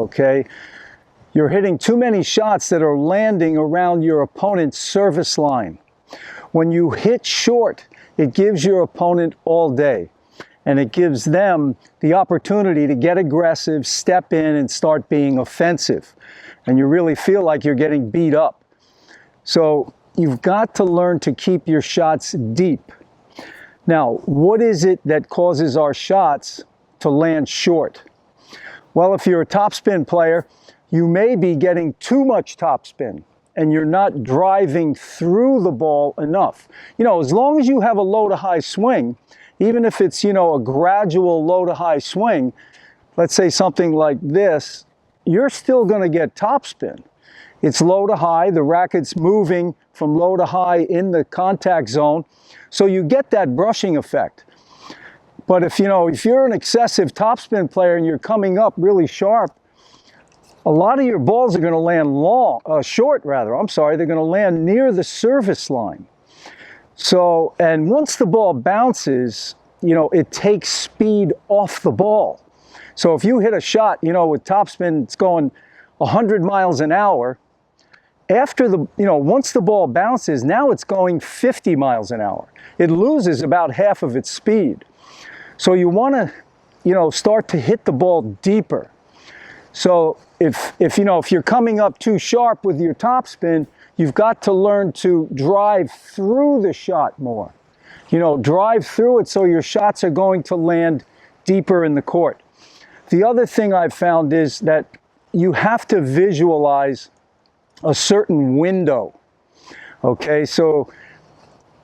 okay? You're hitting too many shots that are landing around your opponent's service line. When you hit short, it gives your opponent all day, and it gives them the opportunity to get aggressive, step in, and start being offensive. And you really feel like you're getting beat up. So you've got to learn to keep your shots deep. Now, what is it that causes our shots to land short? Well, if you're a topspin player, you may be getting too much topspin and you're not driving through the ball enough. You know, as long as you have a low to high swing, even if it's, you know, a gradual low to high swing, let's say something like this, you're still going to get topspin. It's low to high, the racket's moving from low to high in the contact zone, so you get that brushing effect. But if you're an excessive topspin player and you're coming up really sharp, a lot of your balls are going to land short. They're going to land near the service line. So, and once the ball bounces, you know, it takes speed off the ball. So if you hit a shot, you know, with topspin, it's going 100 miles an hour. After once the ball bounces, now it's going 50 miles an hour. It loses about half of its speed. So you want to, you know, start to hit the ball deeper. So if you're coming up too sharp with your topspin, you've got to learn to drive through the shot more. You know, drive through it so your shots are going to land deeper in the court. The other thing I've found is that you have to visualize a certain window. Okay, so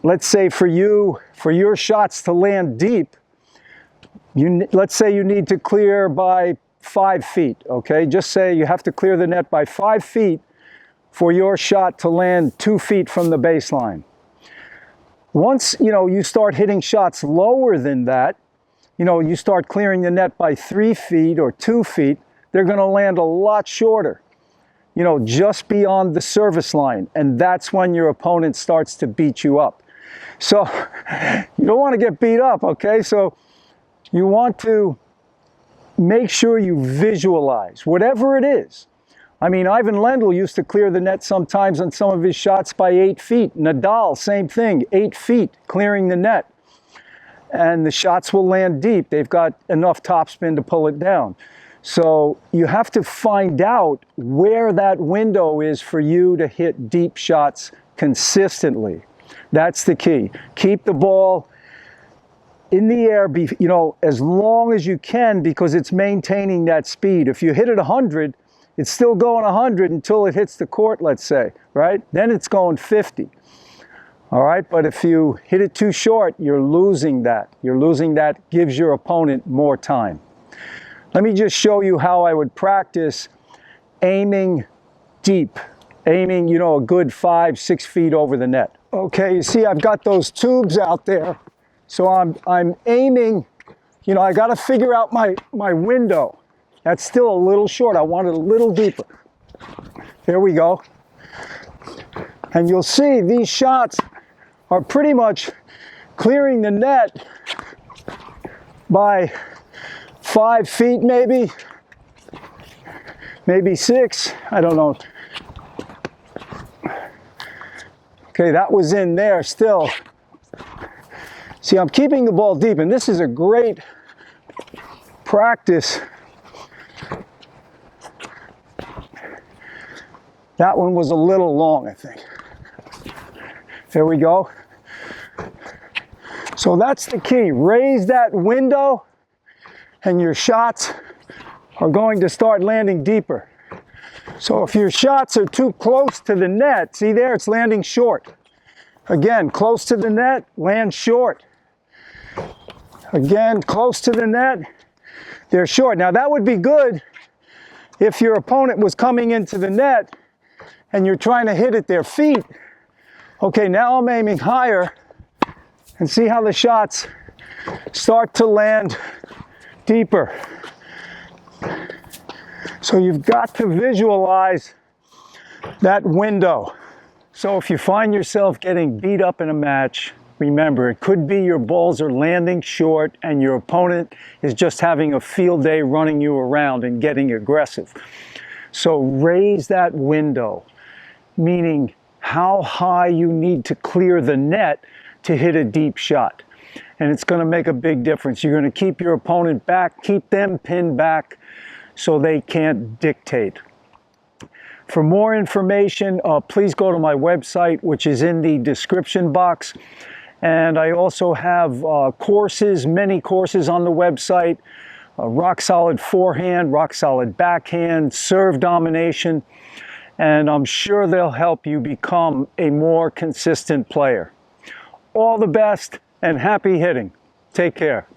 let's say for your shots to land deep, let's say you need to clear by 5 feet, okay? Just say you have to clear the net by 5 feet for your shot to land 2 feet from the baseline. Once, you know, you start hitting shots lower than that, you know, you start clearing the net by 3 feet or 2 feet, they're going to land a lot shorter, you know, just beyond the service line. And that's when your opponent starts to beat you up. So you don't want to get beat up, okay? So you want to make sure you visualize whatever it is. I mean, Ivan Lendl used to clear the net sometimes on some of his shots by 8 feet. Nadal, same thing, 8 feet clearing the net. And the shots will land deep. They've got enough topspin to pull it down. So you have to find out where that window is for you to hit deep shots consistently. That's the key. Keep the ball in the air, you know, as long as you can, because it's maintaining that speed. If you hit it 100, it's still going 100 until it hits the court, let's say, right? Then it's going 50. All right, but if you hit it too short, you're losing that. You're losing that, gives your opponent more time. Let me just show you how I would practice aiming deep, aiming, you know, a good 5-6 feet over the net. Okay, you see I've got those tubes out there. So I'm aiming, you know, I got to figure out my window. That's still a little short. I want it a little deeper. There we go. And you'll see these shots are pretty much clearing the net by 5 feet maybe 6, I don't know. Okay, that was in there still. See, I'm keeping the ball deep, and this is a great practice. That one was a little long, I think. There we go. So that's the key. Raise that window, and your shots are going to start landing deeper. So if your shots are too close to the net, see there, it's landing short. Again, close to the net, land short. Again, close to the net, they're short. Now that would be good if your opponent was coming into the net and you're trying to hit at their feet. Okay, now I'm aiming higher, and see how the shots start to land deeper. So you've got to visualize that window. So if you find yourself getting beat up in a match, Remember, it could be your balls are landing short and your opponent is just having a field day running you around and getting aggressive. So raise that window, meaning how high you need to clear the net to hit a deep shot. And it's going to make a big difference. You're going to keep your opponent back, keep them pinned back so they can't dictate. For more information, please go to my website, which is in the description box. And I also have courses, many courses on the website, rock solid forehand, rock solid backhand, serve domination, and I'm sure they'll help you become a more consistent player. All the best and happy hitting. Take care.